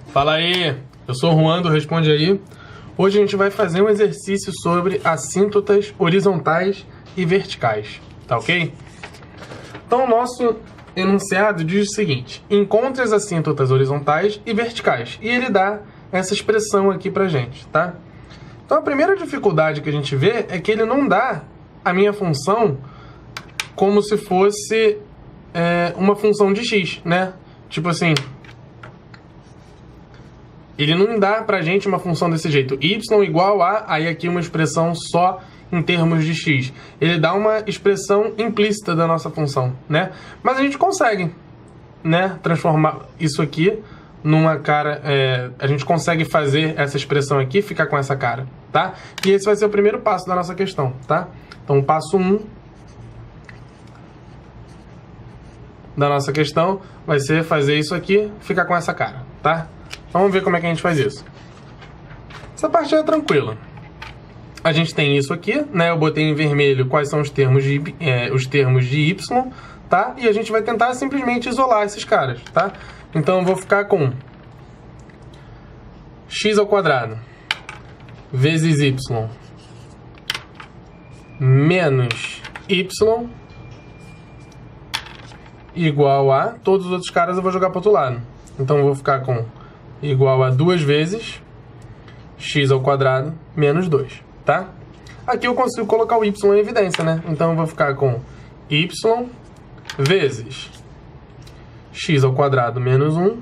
Fala aí, eu sou o Juan do Responde Aí. Hoje a gente vai fazer um exercício sobre assíntotas horizontais e verticais, tá ok? Então o nosso enunciado diz o seguinte: encontre as assíntotas horizontais e verticais. E ele dá essa expressão aqui pra gente, tá? Então a primeira dificuldade que a gente vê é que ele não dá a minha função como se fosse uma função de x, né? Tipo assim, ele não dá pra gente uma função desse jeito, y igual a, aí aqui uma expressão só em termos de x. Ele dá uma expressão implícita da nossa função, né? Mas a gente consegue, né, transformar isso aqui numa cara, a gente consegue fazer essa expressão aqui ficar com essa cara, tá? E esse vai ser o primeiro passo da nossa questão, tá? Então, o passo 1 da nossa questão vai ser fazer isso aqui ficar com essa cara, tá? Vamos ver como é que a gente faz isso. Essa parte é tranquila. A gente tem isso aqui, né? Eu botei em vermelho quais são os termos de y, tá? E a gente vai tentar simplesmente isolar esses caras, tá? Então eu vou ficar com x ao quadrado vezes y menos y igual a... Todos os outros caras eu vou jogar para o outro lado. Então eu vou ficar com igual a 2 vezes x ao quadrado menos 2, tá? Aqui eu consigo colocar o y em evidência, né? Então eu vou ficar com y vezes x ao quadrado menos 1,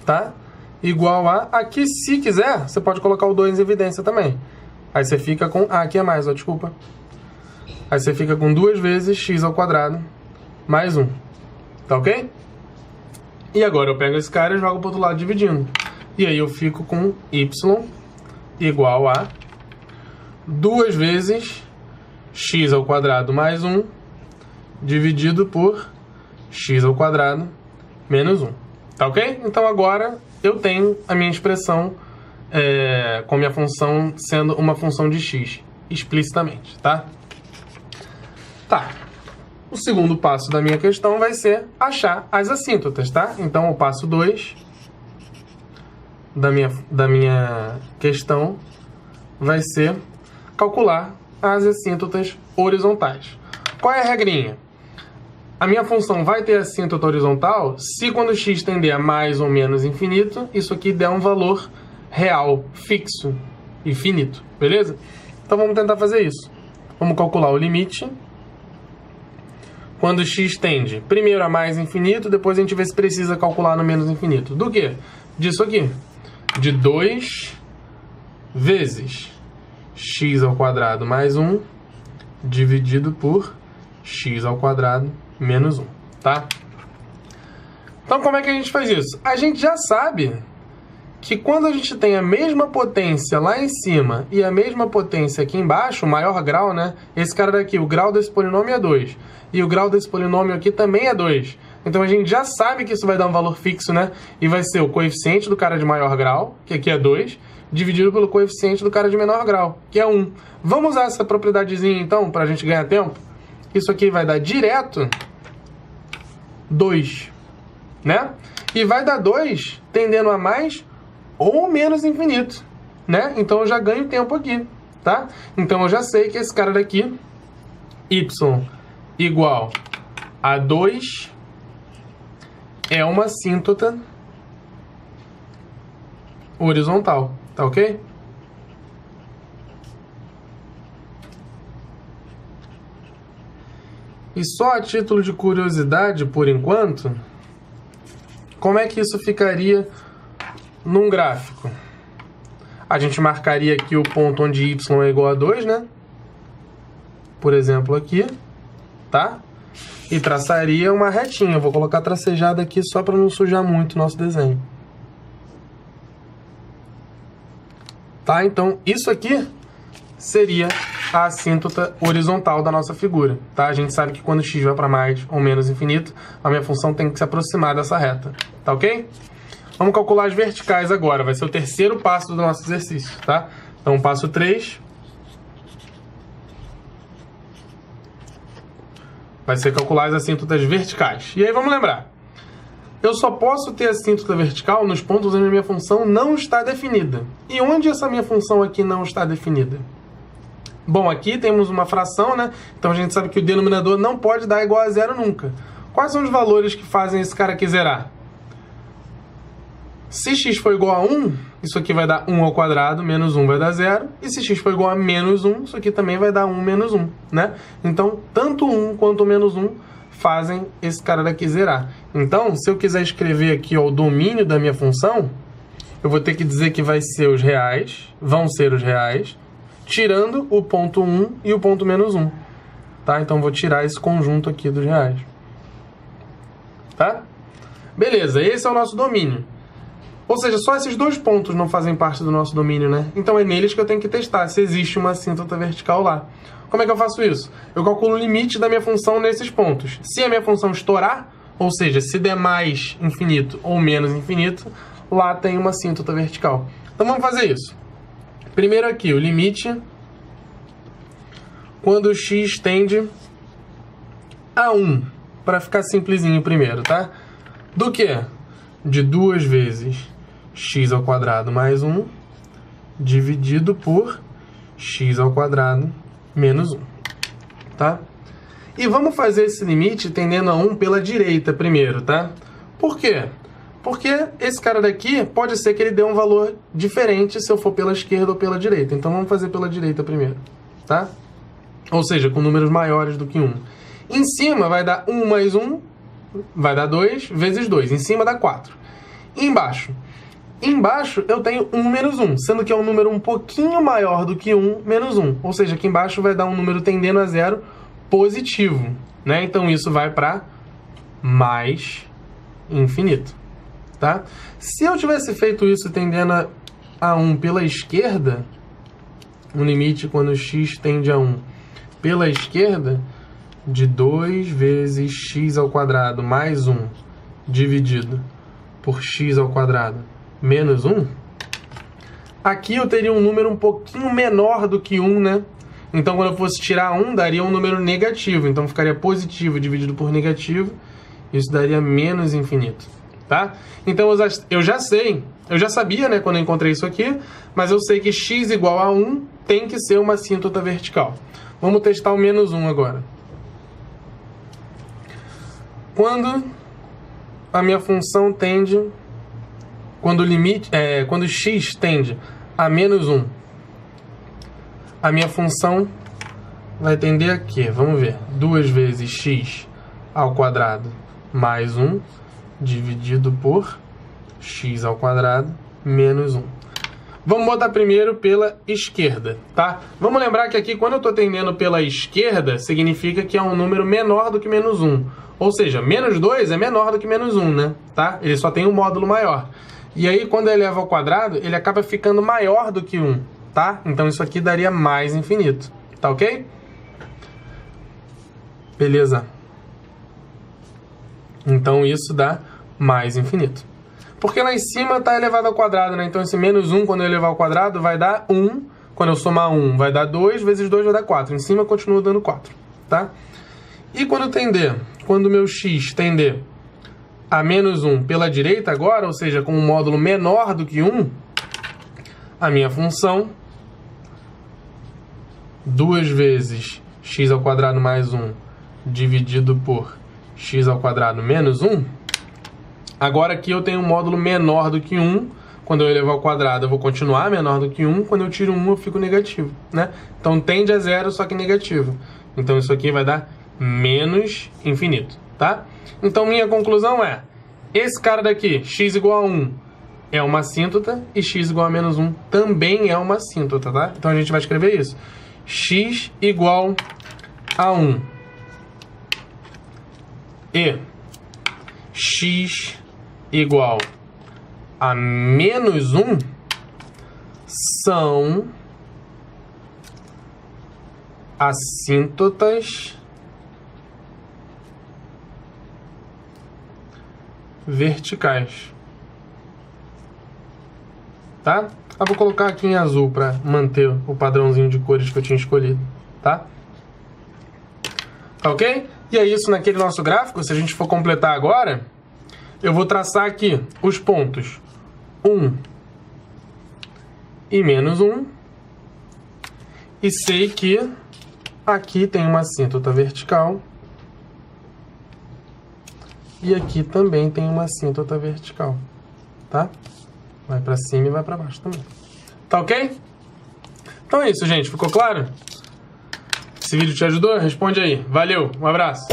tá? Igual a... Aqui, se quiser, você pode colocar o 2 em evidência também. Aí você fica com... Ah, aqui é mais, ó, desculpa. Aí você fica com 2 vezes x ao quadrado mais 1, tá ok? E agora eu pego esse cara e jogo para o outro lado dividindo. E aí eu fico com y igual a 2 vezes x ao quadrado mais 1 dividido por x ao quadrado menos 1. Tá ok? Então agora eu tenho a minha expressão com minha função sendo uma função de x explicitamente, tá? Tá. O segundo passo da minha questão vai ser achar as assíntotas, tá? Então, o passo 2 da minha questão vai ser calcular as assíntotas horizontais. Qual é a regrinha? A minha função vai ter assíntota horizontal se quando x tender a mais ou menos infinito, isso aqui der um valor real, fixo e finito, beleza? Então, vamos tentar fazer isso. Vamos calcular o limite quando x tende primeiro a mais infinito, depois a gente vê se precisa calcular no menos infinito. Do quê? Disso aqui. De 2 vezes x ao quadrado mais 1 dividido por x ao quadrado menos 1, tá? Então, como é que a gente faz isso? A gente já sabe que quando a gente tem a mesma potência lá em cima e a mesma potência aqui embaixo, o maior grau, né? Esse cara daqui, o grau desse polinômio é 2. E o grau desse polinômio aqui também é 2. Então a gente já sabe que isso vai dar um valor fixo, né? E vai ser o coeficiente do cara de maior grau, que aqui é 2, dividido pelo coeficiente do cara de menor grau, que é 1. Vamos usar essa propriedadezinha, então, para a gente ganhar tempo? Isso aqui vai dar direto 2, né? E vai dar 2 tendendo a mais ou menos infinito, né? Então eu já ganho tempo aqui, tá? Então eu já sei que esse cara daqui, y igual a 2, é uma assíntota horizontal, tá ok? E só a título de curiosidade, por enquanto, como é que isso ficaria num gráfico? A gente marcaria aqui o ponto onde y é igual a 2, né? Por exemplo, aqui, tá? E traçaria uma retinha. Eu vou colocar tracejada aqui só para não sujar muito o nosso desenho. Tá? Então, isso aqui seria a assíntota horizontal da nossa figura, tá? A gente sabe que quando x vai para mais ou menos infinito, a minha função tem que se aproximar dessa reta, tá ok? Vamos calcular as verticais agora, vai ser o terceiro passo do nosso exercício, tá? Então, passo 3 vai ser calcular as assíntotas verticais. E aí vamos lembrar, eu só posso ter assíntota vertical nos pontos onde a minha função não está definida. E onde essa minha função aqui não está definida? Bom, aqui temos uma fração, né? Então a gente sabe que o denominador não pode dar igual a zero nunca. Quais são os valores que fazem esse cara aqui zerar? Se x for igual a 1, isso aqui vai dar 1 ao quadrado, menos 1 vai dar 0. E se x for igual a menos 1, isso aqui também vai dar 1 menos 1, né? Então, tanto 1 quanto menos 1 fazem esse cara daqui zerar. Então, se eu quiser escrever aqui ó, o domínio da minha função, eu vou ter que dizer que vai ser os reais, vão ser os reais, tirando o ponto 1 e o ponto menos 1. Tá? Então, vou tirar esse conjunto aqui dos reais. Tá? Beleza, esse é o nosso domínio. Ou seja, só esses dois pontos não fazem parte do nosso domínio, né? Então é neles que eu tenho que testar se existe uma assíntota vertical lá. Como é que eu faço isso? Eu calculo o limite da minha função nesses pontos. Se a minha função estourar, ou seja, se der mais infinito ou menos infinito, lá tem uma assíntota vertical. Então vamos fazer isso. Primeiro aqui, o limite quando x tende a 1. Para ficar simplesinho primeiro, tá? Do que? De 2 vezes x ao quadrado mais 1 dividido por x ao quadrado menos 1, tá? E vamos fazer esse limite tendendo a 1 pela direita primeiro, tá? Por quê? Porque esse cara daqui pode ser que ele dê um valor diferente se eu for pela esquerda ou pela direita. Então vamos fazer pela direita primeiro, tá? Ou seja, com números maiores do que 1. Em cima vai dar 1 mais 1, vai dar 2 vezes 2. Em cima dá 4. E embaixo? Embaixo eu tenho 1 menos 1, sendo que é um número um pouquinho maior do que 1 menos 1. Ou seja, aqui embaixo vai dar um número tendendo a zero positivo, né? Então isso vai para mais infinito, tá? Se eu tivesse feito isso tendendo a 1 pela esquerda, o limite quando x tende a 1 pela esquerda, de 2 vezes x ao quadrado mais 1 dividido por x ao quadrado menos 1, aqui eu teria um número um pouquinho menor do que 1, né? Então, quando eu fosse tirar 1, daria um número negativo. Então, ficaria positivo dividido por negativo. Isso daria menos infinito, tá? Então, eu já sabia, né, quando eu encontrei isso aqui, mas eu sei que x igual a 1 tem que ser uma assíntota vertical. Vamos testar o menos 1 agora. Quando a minha função tende, quando x tende a menos 1, a minha função vai tender a quê? Vamos ver. 2 vezes x ao quadrado mais 1 dividido por x ao quadrado menos 1. Vamos botar primeiro pela esquerda, tá? Vamos lembrar que aqui, quando eu estou tendendo pela esquerda, significa que é um número menor do que menos 1. Ou seja, menos 2 é menor do que menos 1, né? Tá? Ele só tem um módulo maior. E aí, quando eu elevo ao quadrado, ele acaba ficando maior do que 1, tá? Então, isso aqui daria mais infinito. Tá ok? Beleza. Então, isso dá mais infinito. Porque lá em cima está elevado ao quadrado, né? Então, esse menos 1, quando eu elevar ao quadrado, vai dar 1. Quando eu somar 1, vai dar 2. Vezes 2 vai dar 4. Em cima, continua dando 4, tá? E quando o meu x tender a menos 1 pela direita agora, ou seja, com um módulo menor do que 1, a minha função, 2 vezes x ao quadrado mais 1 dividido por x ao quadrado menos 1, agora aqui eu tenho um módulo menor do que 1. Quando eu elevar ao quadrado, eu vou continuar menor do que 1. Quando eu tiro 1, eu fico negativo, né? Então, tende a zero, só que negativo. Então, isso aqui vai dar menos infinito, tá? Então, minha conclusão é, esse cara daqui, x igual a 1, é uma assíntota, e x igual a menos 1 também é uma assíntota, tá? Então, a gente vai escrever isso. X igual a 1 e x igual a menos 1 são assíntotas verticais, tá? Eu vou colocar aqui em azul para manter o padrãozinho de cores que eu tinha escolhido, tá? Tá ok? E é isso naquele nosso gráfico. Se a gente for completar agora, eu vou traçar aqui os pontos 1 e menos 1. E sei que aqui tem uma assíntota vertical. E aqui também tem uma assíntota vertical, tá? Vai pra cima e vai pra baixo também. Tá ok? Então é isso, gente. Ficou claro? Esse vídeo te ajudou? Responde aí. Valeu, um abraço!